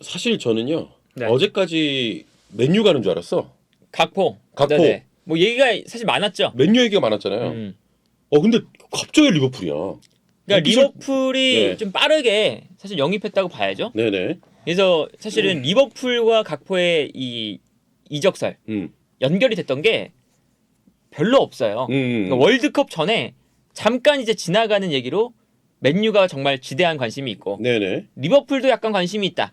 사실 저는요. 네. 어제까지 맨유 가는 줄 알았어. 각포. 각포. 네네. 뭐 얘기가 사실 많았죠. 맨유 얘기가 많았잖아요. 근데 갑자기 리버풀이야. 그러니까 리버풀이 네. 좀 빠르게 사실 영입했다고 봐야죠. 네네. 그래서 사실은 리버풀과 각포의 이 이적설 연결이 됐던 게 별로 없어요. 그러니까 월드컵 전에 잠깐 이제 지나가는 얘기로 맨유가 정말 지대한 관심이 있고 네네. 리버풀도 약간 관심이 있다.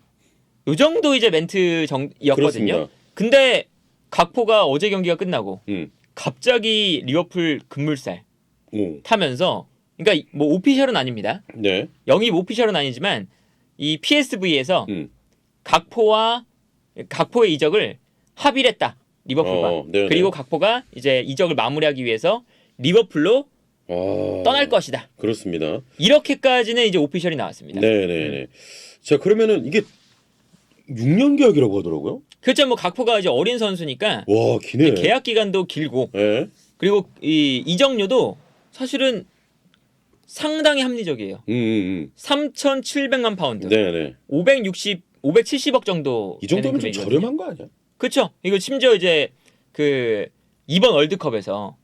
요 정도 이제 멘트였거든요. 그렇습니다. 근데 각포가 어제 경기가 끝나고 갑자기 리버풀 급물살 오. 타면서 그러니까 뭐 오피셜은 아닙니다. 네. 영입 오피셜은 아니지만 이 PSV에서 각포의 이적을 합의를 했다. 리버풀과. 그리고 각포가 이제 이적을 마무리하기 위해서 리버풀로 떠날 것이다. 그렇습니다. 이렇게까지는 이제 오피셜이 나왔습니다. 네네네. 자 그러면은 이게 6년 계약이라고 하더라고요. 그렇죠. 뭐 각포가 이제 어린 선수니까 와 기네. 계약 기간도 길고 네. 그리고 이 이적료도 사실은 상당히 합리적이에요. 3,700만 파운드. 네네. 570억 정도. 이 정도면 좀 저렴한 거 아니야? 그렇죠. 이거 심지어 이제 그 이번 월드컵에서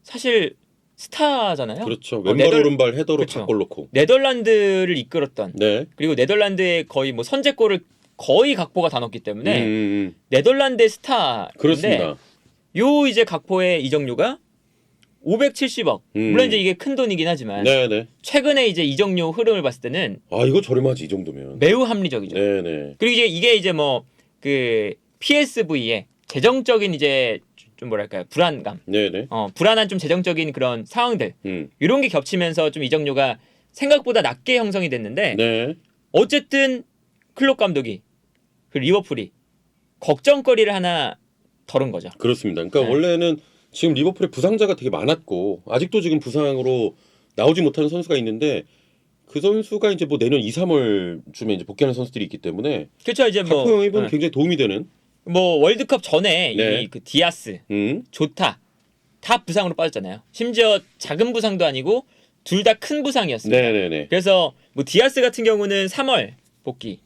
사실 스타잖아요. 그렇죠. 왼발 오른발 헤더로 그렇죠. 다 골 넣고. 네덜란드를 이끌었던. 네. 그리고 네덜란드의 거의 뭐 선제골을 거의 각포가 다 넣었기 때문에 네덜란드의 스타인데. 그렇습니다. 요 이제 각포의 이적료가 570억. 물론 이제 이게 큰 돈이긴 하지만 네네. 최근에 이제 이적료 흐름을 봤을 때는 이거 저렴하지 이 정도면. 매우 합리적이죠. 네네. 그리고 이게 이제 뭐 그 PSV의 재정적인 이제 좀 뭐랄까요 불안감. 네네. 불안한 좀 재정적인 그런 상황들 이런 게 겹치면서 좀 이적료가 생각보다 낮게 형성이 됐는데 네. 어쨌든 클롭 감독이 그 리버풀이 걱정거리를 하나 덜은 거죠. 그렇습니다. 그러니까 원래는 지금 리버풀에 부상자가 되게 많았고 아직도 지금 부상으로 나오지 못하는 선수가 있는데 그 선수가 이제 뭐 내년 2, 3월쯤에 이제 복귀하는 선수들이 있기 때문에 그렇죠. 이제 뭐 각포 영입은 굉장히 도움이 되는. 뭐 월드컵 전에 네. 이 그 디아스, 조타 다 부상으로 빠졌잖아요. 심지어 작은 부상도 아니고 둘 다 큰 부상이었습니다. 네네네. 그래서 뭐 디아스 같은 경우는 3월 복귀,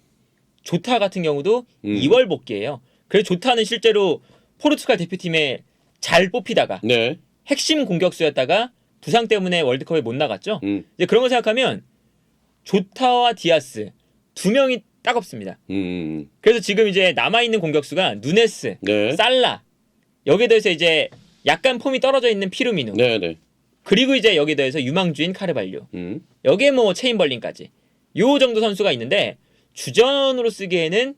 조타 같은 경우도 2월 복귀예요. 그래서 조타는 실제로 포르투갈 대표팀에 잘 뽑히다가 네. 핵심 공격수였다가 부상 때문에 월드컵에 못 나갔죠. 이제 그런 거 생각하면 조타와 디아스 두 명이 따갑습니다. 그래서 지금 이제 남아 있는 공격수가 누네스, 네. 살라 여기에 대해서 이제 약간 폼이 떨어져 있는 피르미누. 네네. 그리고 이제 여기에 대해서 유망주인 카르발료. 여기에 뭐 체인벌린까지. 요 정도 선수가 있는데 주전으로 쓰기에는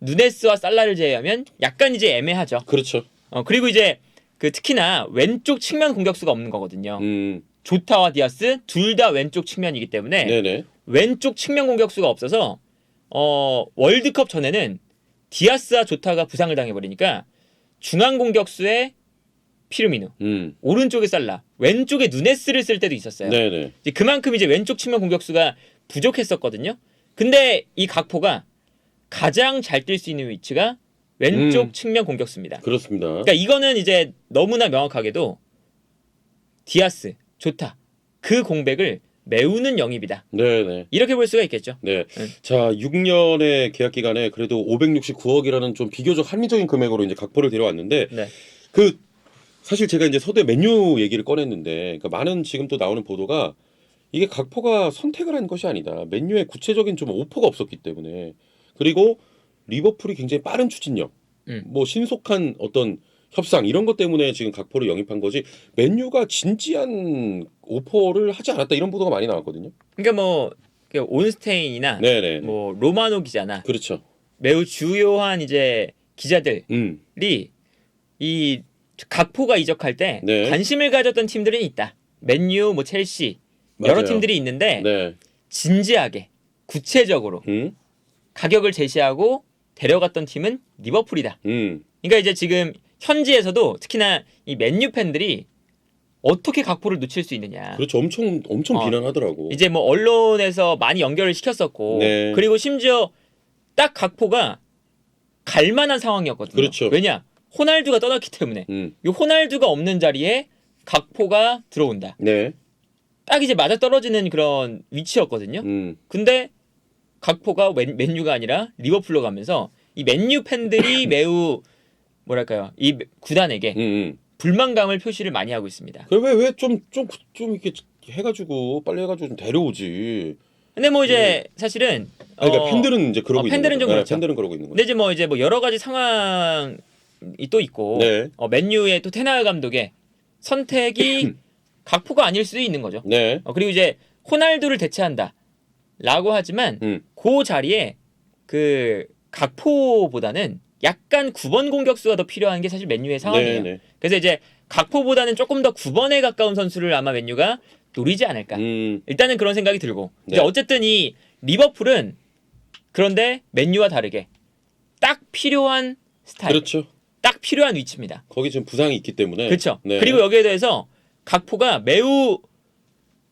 누네스와 살라를 제외하면 약간 이제 애매하죠. 그렇죠. 그리고 이제 그 특히나 왼쪽 측면 공격수가 없는 거거든요. 조타와 디아스 둘 다 왼쪽 측면이기 때문에 네네. 왼쪽 측면 공격수가 없어서 월드컵 전에는 디아스와 조타가 부상을 당해버리니까 중앙 공격수에 피르미누, 오른쪽에 살라, 왼쪽에 누네스를 쓸 때도 있었어요. 네네. 이제 그만큼 이제 왼쪽 측면 공격수가 부족했었거든요. 근데 이 각포가 가장 잘 뛸 수 있는 위치가 왼쪽 측면 공격수입니다. 그렇습니다. 그러니까 이거는 이제 너무나 명확하게도 디아스, 조타 그 공백을 메우는 영입이다. 네네. 이렇게 볼 수가 있겠죠. 네. 자, 6년의 계약 기간에 그래도 569억이라는 좀 비교적 합리적인 금액으로 이제 각포를 데려왔는데 네. 그 사실 제가 이제 서두에 맨유 얘기를 꺼냈는데 그러니까 많은 지금 또 나오는 보도가 이게 각포가 선택을 한 것이 아니다. 맨유의 구체적인 좀 오퍼가 없었기 때문에 그리고 리버풀이 굉장히 빠른 추진력, 뭐 신속한 어떤 협상 이런 것 때문에 지금 각포를 영입한 거지 맨유가 진지한 오퍼를 하지 않았다 이런 보도가 많이 나왔거든요. 그러니까 뭐 온스테인이나 네네. 뭐 로마노 기자나 그렇죠. 매우 주요한 이제 기자들이 이 각포가 이적할 때 네. 관심을 가졌던 팀들은 있다. 맨유, 뭐 첼시 여러 맞아요. 팀들이 있는데 네. 진지하게 구체적으로 가격을 제시하고 데려갔던 팀은 리버풀이다. 그러니까 이제 지금 현지에서도 특히나 이 맨유 팬들이 어떻게 각포를 놓칠 수 있느냐. 그렇죠. 엄청 비난하더라고. 이제 뭐 언론에서 많이 연결을 시켰었고 네. 그리고 심지어 딱 각포가 갈 만한 상황이었거든요. 그렇죠. 왜냐? 호날두가 떠났기 때문에 이 호날두가 없는 자리에 각포가 들어온다. 네. 딱 이제 맞아 떨어지는 그런 위치였거든요. 근데 각포가 맨유가 아니라 리버풀로 가면서 이 맨유 팬들이 매우 뭐랄까요? 이 구단에게 불만감을 표시를 많이 하고 있습니다. 그래 왜좀 이렇게 해가지고 빨리 해가지고 좀 데려오지. 근데 뭐 이제 사실은 그러니까 팬들은 이제 그러고 있는 팬들은 거죠. 좀 그렇죠. 팬들은 그러고 있는 거죠. 근데 이제 뭐 여러 가지 상황이 또 있고 네. 맨유의 또 테나 감독의 선택이 각포가 아닐 수도 있는 거죠. 네. 그리고 이제 호날두를 대체한다라고 하지만 그 자리에 그 각포보다는 약간 9번 공격수가 더 필요한 게 사실 맨유의 상황이에요. 네. 그래서 이제 각포보다는 조금 더 9번에 가까운 선수를 아마 맨유가 노리지 않을까. 일단은 그런 생각이 들고. 네. 이제 어쨌든 이 리버풀은 그런데 맨유와 다르게 딱 필요한 스타일, 그렇죠. 딱 필요한 위치입니다. 거기 지금 부상이 있기 때문에. 그렇죠. 네. 그리고 여기에 대해서 각포가 매우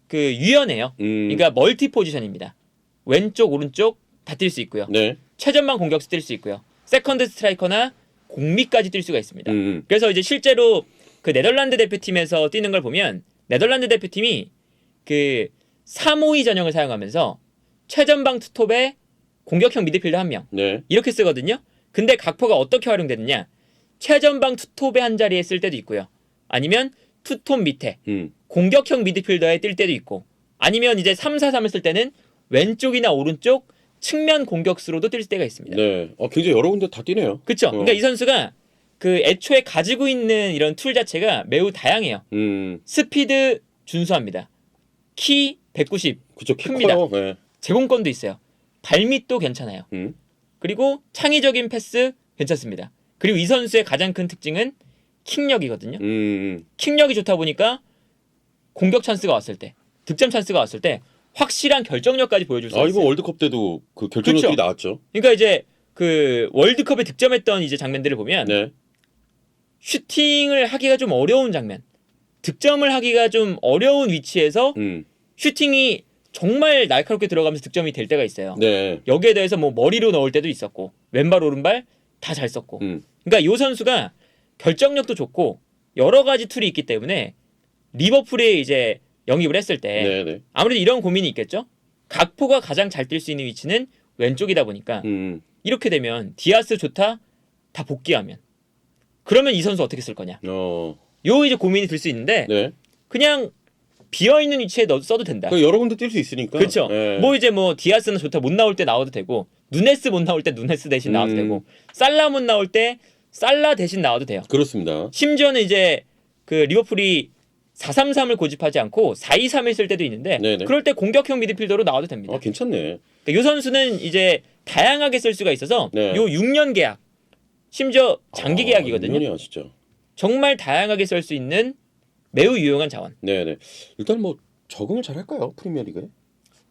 그 유연해요. 그러니까 멀티 포지션입니다. 왼쪽 오른쪽 다 뛸 수 있고요. 네. 최전방 공격수 뛸 수 있고요. 세컨드 스트라이커나 공미까지 뛸 수가 있습니다. 그래서 이제 실제로 그 네덜란드 대표팀에서 뛰는 걸 보면 네덜란드 대표팀이 그 3-5-2 전형을 사용하면서 최전방 투톱에 공격형 미드필더 1명 네. 이렇게 쓰거든요. 근데 각포가 어떻게 활용되느냐? 최전방 투톱의 한 자리에 쓸 때도 있고요. 아니면 투톱 밑에 공격형 미드필더에 뛸 때도 있고, 아니면 이제 3-4-3을 쓸 때는 왼쪽이나 오른쪽 측면 공격수로도 뛸 때가 있습니다. 네. 굉장히 여러 군데 다 뛰네요. 그렇죠. 그러니까 이 선수가 그 애초에 가지고 있는 이런 툴 자체가 매우 다양해요. 스피드 준수합니다. 키 190 그쵸. 키 큽니다. 커요. 네. 제공권도 있어요. 발밑도 괜찮아요. 그리고 창의적인 패스 괜찮습니다. 그리고 이 선수의 가장 큰 특징은 킥력이거든요. 킥력이 좋다 보니까 공격 찬스가 왔을 때, 득점 찬스가 왔을 때 확실한 결정력까지 보여줄 수 있어요. 이번 월드컵 때도 그 결정력이 그렇죠. 나왔죠. 그러니까 이제 그 월드컵에 득점했던 이제 장면들을 보면 네. 슈팅을 하기가 좀 어려운 장면, 득점을 하기가 좀 어려운 위치에서 슈팅이 정말 날카롭게 들어가면서 득점이 될 때가 있어요. 네. 여기에 대해서 뭐 머리로 넣을 때도 있었고 왼발 오른발 다 잘 썼고. 그러니까 이 선수가 결정력도 좋고 여러 가지 툴이 있기 때문에 리버풀에 이제 영입을 했을 때 네. 아무래도 이런 고민이 있겠죠. 각포가 가장 잘 뛸 수 있는 위치는 왼쪽이다 보니까 이렇게 되면 디아스 좋다 다 복귀하면 그러면 이 선수 어떻게 쓸 거냐. 요 이제 고민이 들 수 있는데 네. 그냥 비어 있는 위치에 써도 된다. 여러 군데 뛸 수 있으니까. 그렇죠. 네. 뭐 이제 뭐 디아스는 좋다 못 나올 때 나와도 되고 누네스 못 나올 때 누네스 대신 나와도 되고 살라 못 나올 때 살라 대신 나와도 돼요. 그렇습니다. 심지어는 이제 그 리버풀이 4-3-3을 고집하지 않고 4-2-3을 쓸 때도 있는데 네네. 그럴 때 공격형 미드필더로 나와도 됩니다. 괜찮네. 그러니까 이 선수는 이제 다양하게 쓸 수가 있어서 네. 요 6년 계약 심지어 장기 계약이거든요. 6년이야 진짜. 정말 다양하게 쓸 수 있는 매우 유용한 자원. 네네. 일단 뭐 적응을 잘 할까요 프리미어리그에?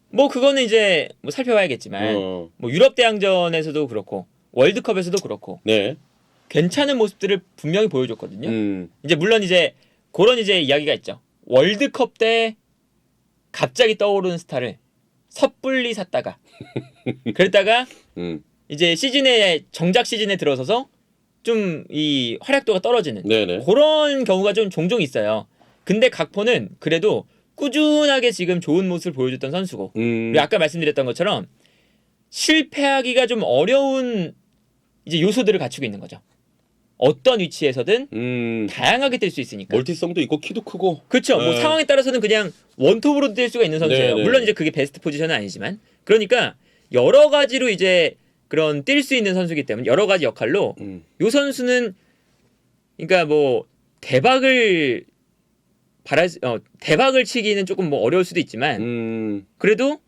뭐 그거는 이제 뭐 살펴봐야겠지만 뭐 유럽 대항전에서도 그렇고 월드컵에서도 그렇고 네. 괜찮은 모습들을 분명히 보여줬거든요. 이제 물론 이제 그런 이제 이야기가 있죠. 월드컵 때 갑자기 떠오르는 스타를 섣불리 샀다가 그랬다가 이제 시즌에 정작 시즌에 들어서서 좀 이 활약도가 떨어지는 네네. 그런 경우가 좀 종종 있어요. 근데 각포는 그래도 꾸준하게 지금 좋은 모습을 보여줬던 선수고 그리고 아까 말씀드렸던 것처럼 실패하기가 좀 어려운 이제 요소들을 갖추고 있는 거죠. 어떤 위치에서든 다양하게 뛸 수 있으니까. 멀티성도 있고 키도 크고. 그렇죠. 뭐 네. 상황에 따라서는 그냥 원톱으로 뛸 수가 있는 선수예요. 네네. 물론 이제 그게 베스트 포지션은 아니지만 그러니까 여러 가지로 이제 그런 뛸 수 있는 선수이기 때문에 여러 가지 역할로 요 선수는 그러니까 뭐 대박을 대박을 치기는 조금 뭐 어려울 수도 있지만 그래도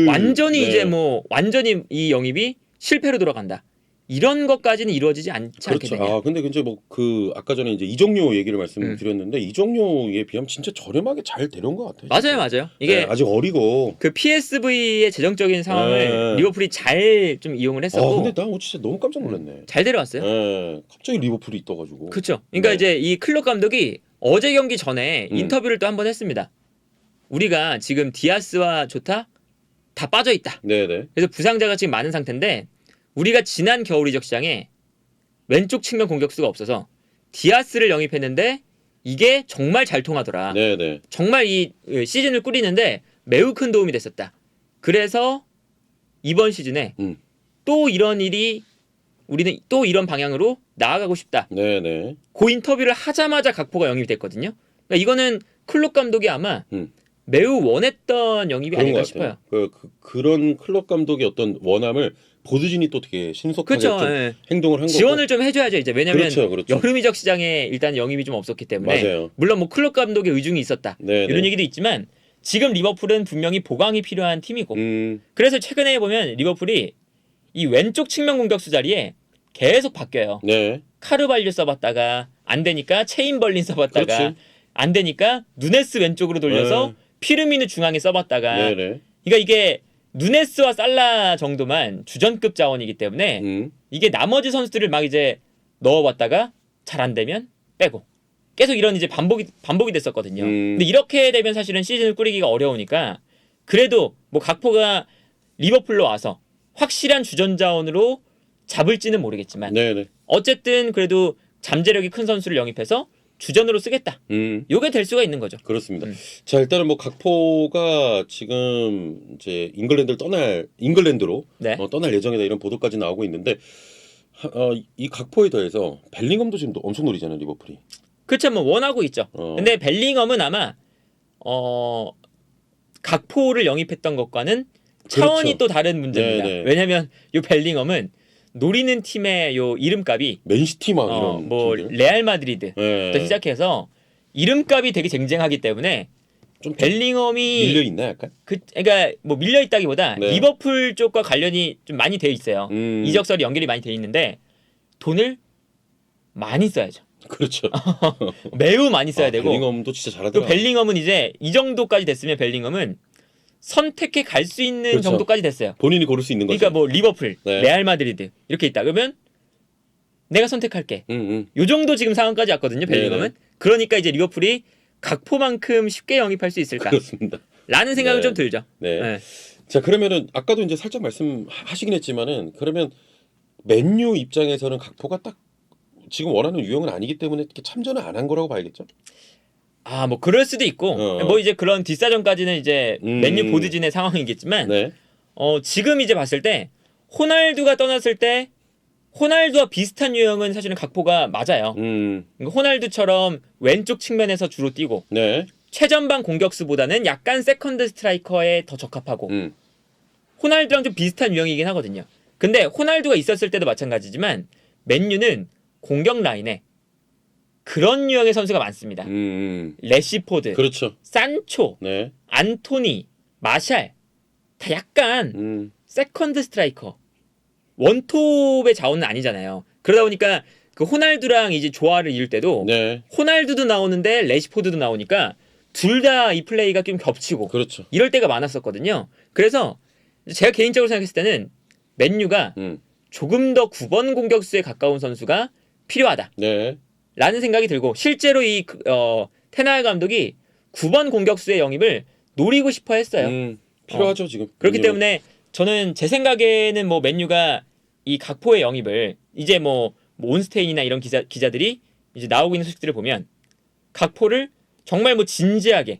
완전히 네. 이제 뭐 완전히 이 영입이 실패로 돌아간다. 이런 것까지는 이루어지지 않지 그렇죠. 않겠느냐. 근데 이제 뭐 그 아까 전에 이제 이정료 얘기를 말씀드렸는데 이정료에 비하면 진짜 저렴하게 잘 데려온 것 같아요. 맞아요, 맞아요. 이게 네, 아직 어리고. 그 PSV의 재정적인 상황을 네. 리버풀이 잘 좀 이용을 했었고 근데 나 진짜 너무 깜짝 놀랐네. 잘 데려왔어요. 네, 갑자기 리버풀이 떠가지고. 그렇죠. 그러니까 네. 이제 이 클럽 감독이 어제 경기 전에 인터뷰를 또 한 번 했습니다. 우리가 지금 디아스와 조타 다 빠져 있다. 네네. 그래서 부상자가 지금 많은 상태인데 우리가 지난 겨울 이적 시장에 왼쪽 측면 공격수가 없어서 디아스를 영입했는데 이게 정말 잘 통하더라. 네네. 정말 이 시즌을 꾸리는데 매우 큰 도움이 됐었다. 그래서 이번 시즌에 또 이런 일이 우리는 또 이런 방향으로 나아가고 싶다. 네네. 그 인터뷰를 하자마자 각포가 영입이 됐거든요. 그러니까 이거는 클롭 감독이 아마 매우 원했던 영입이 그런 아닐까 것 싶어요. 같아요. 그런 클럽 감독의 어떤 원함을 보드진이 또 되게 신속하게 그렇죠. 좀 예. 행동을 한 거고. 지원을 좀 해줘야죠. 이제 왜냐하면 그렇죠. 여름 이적 시장에 일단 영입이 좀 없었기 때문에 맞아요. 물론 뭐 클롭 감독의 의중이 있었다 네네. 이런 얘기도 있지만 지금 리버풀은 분명히 보강이 필요한 팀이고 그래서 최근에 보면 리버풀이 이 왼쪽 측면 공격수 자리에 계속 바뀌어요. 네. 카르발류 써봤다가 안 되니까 체인벌린 써봤다가 그렇지. 안 되니까 누네스 왼쪽으로 돌려서 네. 피르미누 중앙에 써봤다가 네네. 그러니까 이게 누네스와 살라 정도만 주전급 자원이기 때문에 이게 나머지 선수들을 막 이제 넣어봤다가 잘 안 되면 빼고 계속 이런 이제 반복이 됐었거든요. 근데 이렇게 되면 사실은 시즌을 꾸리기가 어려우니까 그래도 뭐 각포가 리버풀로 와서 확실한 주전 자원으로 잡을지는 모르겠지만 네네. 어쨌든 그래도 잠재력이 큰 선수를 영입해서 주전으로 쓰겠다. 요게 될 수가 있는 거죠. 그렇습니다. 자, 일단은 뭐 각포가 지금 이제 잉글랜드로 네. 떠날 예정이다 이런 보도까지 나오고 있는데 이 각포에 더해서 벨링엄도 지금 엄청 노리잖아요, 리버풀이. 그렇죠, 뭐 원하고 있죠. 근데 벨링엄은 아마 각포를 영입했던 것과는 차원이 그렇죠. 또 다른 문제입니다. 네네. 왜냐하면 요 벨링엄은 노리는 팀의 요 이름값이 맨시티 막 이런 뭐 팀들. 레알 마드리드부터 네. 시작해서 이름값이 되게 쟁쟁하기 때문에 좀 벨링엄이 밀려 있나 약간? 그러니까 뭐 밀려 있다기보다 네. 리버풀 쪽과 관련이 좀 많이 돼 있어요. 이적설이 연결이 많이 돼 있는데 돈을 많이 써야죠. 그렇죠. 매우 많이 써야 되고. 벨링엄도 진짜 또 잘하더라. 벨링엄은 이제 이 정도까지 됐으면 벨링엄은 선택해 갈 수 있는 그렇죠. 정도까지 됐어요. 본인이 고를 수 있는 거죠. 그러니까 뭐 리버풀, 네. 레알 마드리드 이렇게 있다. 그러면 내가 선택할게. 요 정도 지금 상황까지 왔거든요. 벨링엄은. 네네. 그러니까 이제 리버풀이 각포만큼 쉽게 영입할 수 있을까? 그렇습니다. 라는 생각은 네. 좀 들죠. 네. 네. 자, 그러면은 아까도 이제 살짝 말씀하시긴 했지만은 그러면 맨유 입장에서는 각포가 딱 지금 원하는 유형은 아니기 때문에 이렇게 참전을 안 한 거라고 봐야겠죠? 아, 뭐 그럴 수도 있고. 뭐 이제 그런 뒷사정까지는 이제 맨유 보드진의 상황이겠지만 네. 지금 이제 봤을 때 호날두가 떠났을 때 호날두와 비슷한 유형은 사실은 각포가 맞아요. 그러니까 호날두처럼 왼쪽 측면에서 주로 뛰고 네. 최전방 공격수보다는 약간 세컨드 스트라이커에 더 적합하고 호날두랑 좀 비슷한 유형이긴 하거든요. 근데 호날두가 있었을 때도 마찬가지지만 맨유는 공격 라인에 그런 유형의 선수가 많습니다. 레시포드, 그렇죠. 산초, 네. 안토니, 마샬 다 약간 세컨드 스트라이커 원톱의 자원은 아니잖아요. 그러다 보니까 그 호날두랑 이제 조화를 이룰 때도 네. 호날두도 나오는데 레시포드도 나오니까 둘 다 이 플레이가 좀 겹치고 그렇죠. 이럴 때가 많았었거든요. 그래서 제가 개인적으로 생각했을 때는 맨유가 조금 더 9번 공격수에 가까운 선수가 필요하다. 네. 라는 생각이 들고 실제로 이 테날 감독이 9번 공격수의 영입을 노리고 싶어 했어요. 필요하죠, 지금. 그렇기 맨유는. 때문에 저는 제 생각에는 뭐 맨유가 이 각포의 영입을 이제 뭐 온스테인이나 이런 기자들이 이제 나오고 있는 소식들을 보면 각포를 정말 뭐 진지하게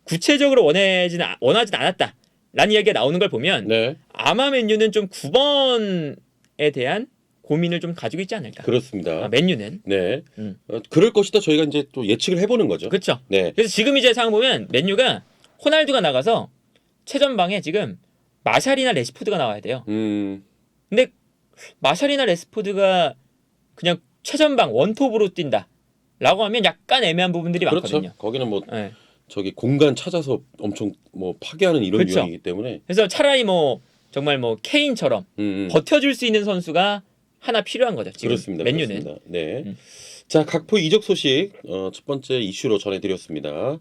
구체적으로 원하진 않았다 라는 이야기가 나오는 걸 보면 네. 아마 맨유는 좀 9번에 대한 고민을 좀 가지고 있지 않을까. 그렇습니다. 맨유는. 네. 그럴 것이다 저희가 이제 또 예측을 해보는 거죠. 그렇죠. 네. 그래서 지금 이제 상황 보면 맨유가 호날두가 나가서 최전방에 지금 마샬이나 레시포드가 나와야 돼요. 근데 마샬이나 레시포드가 그냥 최전방 원톱으로 뛴다라고 하면 약간 애매한 부분들이 그렇죠. 많거든요. 거기는 뭐 네. 저기 공간 찾아서 엄청 뭐 파괴하는 이런 그렇죠. 유형이기 때문에. 그래서 차라리 뭐 정말 뭐 케인처럼 버텨줄 수 있는 선수가 하나 필요한 거죠. 지금 그렇습니다. 맨유는. 그렇습니다. 네. 자, 각포 이적 소식 첫 번째 이슈로 전해드렸습니다.